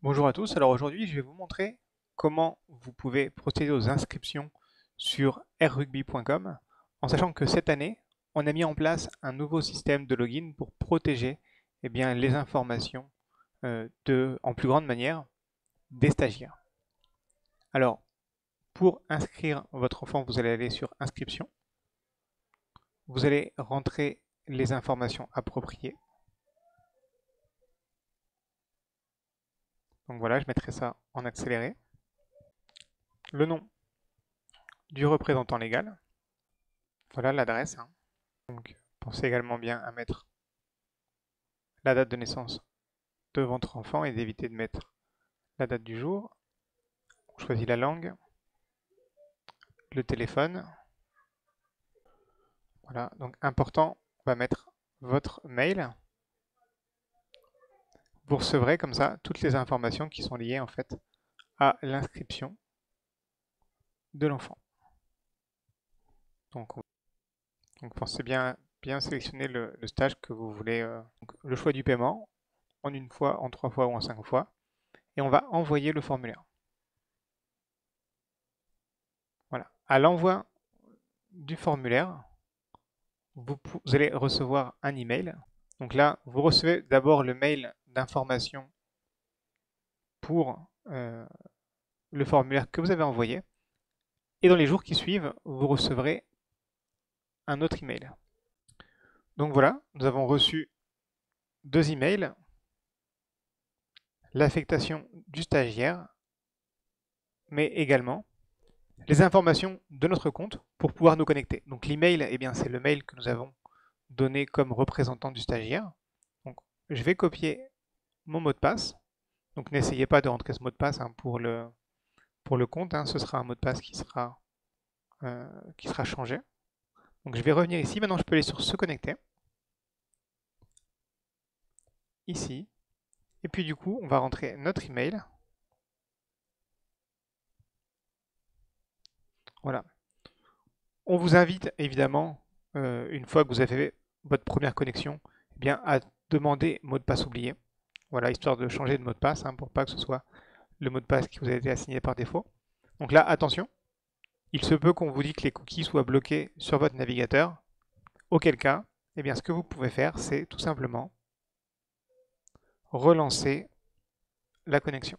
Bonjour à tous, alors aujourd'hui je vais vous montrer comment vous pouvez procéder aux inscriptions sur rrugby.com en sachant que cette année on a mis en place un nouveau système de login pour protéger les informations en plus grande manière des stagiaires. Alors pour inscrire votre enfant vous allez aller sur inscription, vous allez rentrer les informations appropriées. Donc voilà, je mettrai ça en accéléré. Le nom du représentant légal, voilà l'adresse, hein. Donc, pensez également bien à mettre la date de naissance de votre enfant et d'éviter de mettre la date du jour. On choisit la langue, le téléphone. Voilà, donc important, on va mettre votre mail. Vous recevrez comme ça toutes les informations qui sont liées en fait à l'inscription de l'enfant. Donc, pensez bien sélectionner le stage que vous voulez. Donc, le choix du paiement en une fois, en 3 fois ou en 5 fois. Et on va envoyer le formulaire. Voilà. À l'envoi du formulaire, vous allez recevoir un email. Donc là, vous recevez d'abord le mail d'information pour le formulaire que vous avez envoyé. Et dans les jours qui suivent, vous recevrez un autre email. Donc voilà, nous avons reçu 2 emails. L'affectation du stagiaire, mais également les informations de notre compte pour pouvoir nous connecter. Donc l'email, c'est le mail que nous avons donné comme représentant du stagiaire. Donc je vais copier mon mot de passe. Donc n'essayez pas de rentrer ce mot de passe pour le compte. Ce sera un mot de passe qui sera changé. Donc je vais revenir ici. Maintenant, je peux aller sur se connecter. Ici. Et puis du coup, on va rentrer notre email. Voilà. On vous invite évidemment, une fois que vous avez fait votre première connexion, à demander mot de passe oublié. Voilà, histoire de changer de mot de passe pour pas que ce soit le mot de passe qui vous a été assigné par défaut. Donc là, attention, il se peut qu'on vous dise que les cookies soient bloqués sur votre navigateur. Auquel cas, ce que vous pouvez faire, c'est tout simplement relancer la connexion.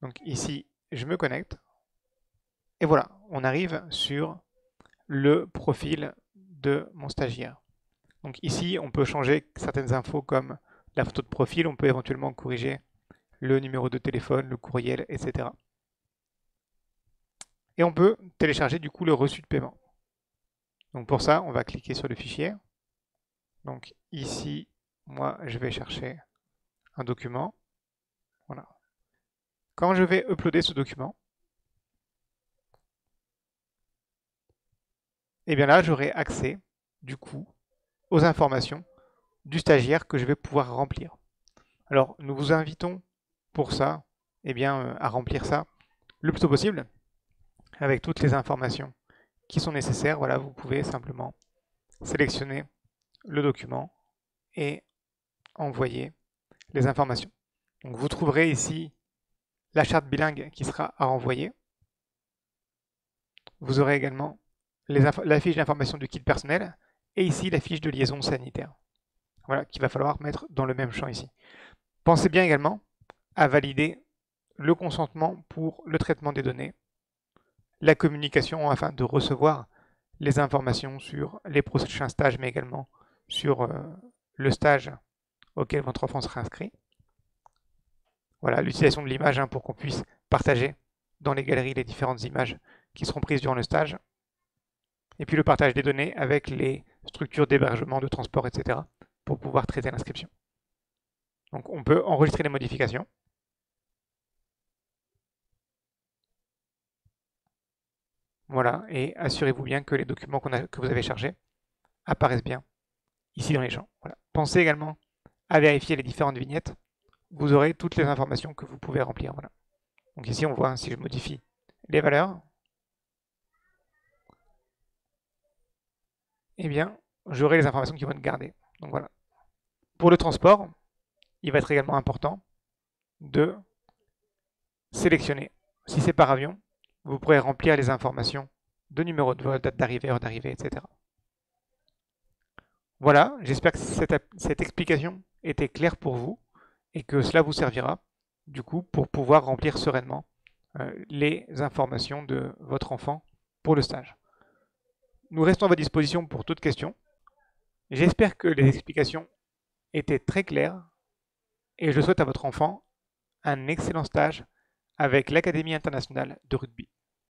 Donc ici, je me connecte. Et voilà, on arrive sur le profil de mon stagiaire. Donc ici, on peut changer certaines infos comme la photo de profil, on peut éventuellement corriger le numéro de téléphone, le courriel, etc. Et on peut télécharger du coup le reçu de paiement. Donc pour ça, on va cliquer sur le fichier. Donc ici, moi, je vais chercher un document. Voilà. Quand je vais uploader ce document, et bien là, j'aurai accès du coup aux informations du stagiaire que je vais pouvoir remplir. Alors, nous vous invitons pour ça, à remplir ça le plus tôt possible avec toutes les informations qui sont nécessaires. Voilà, vous pouvez simplement sélectionner le document et envoyer les informations. Donc, vous trouverez ici la charte bilingue qui sera à renvoyer. Vous aurez également la fiche d'information du kit personnel et ici la fiche de liaison sanitaire. Voilà, qu'il va falloir mettre dans le même champ ici. Pensez bien également à valider le consentement pour le traitement des données, la communication afin de recevoir les informations sur les prochains stages, mais également sur le stage auquel votre enfant sera inscrit. Voilà, l'utilisation de l'image pour qu'on puisse partager dans les galeries les différentes images qui seront prises durant le stage. Et puis le partage des données avec les structures d'hébergement, de transport, etc. pour pouvoir traiter l'inscription. Donc on peut enregistrer les modifications. Voilà, et assurez-vous bien que les documents que vous avez chargés apparaissent bien ici dans les champs. Voilà. Pensez également à vérifier les différentes vignettes. Vous aurez toutes les informations que vous pouvez remplir. Voilà. Donc ici, on voit si je modifie les valeurs, j'aurai les informations qui vont être gardées. Donc voilà. Pour le transport, il va être également important de sélectionner. Si c'est par avion, vous pourrez remplir les informations de numéro de vol, date d'arrivée, heure d'arrivée, etc. Voilà, j'espère que cette explication était claire pour vous et que cela vous servira du coup pour pouvoir remplir sereinement les informations de votre enfant pour le stage. Nous restons à votre disposition pour toute question. J'espère que les explications étaient très claires et je souhaite à votre enfant un excellent stage avec l'Académie internationale de rugby.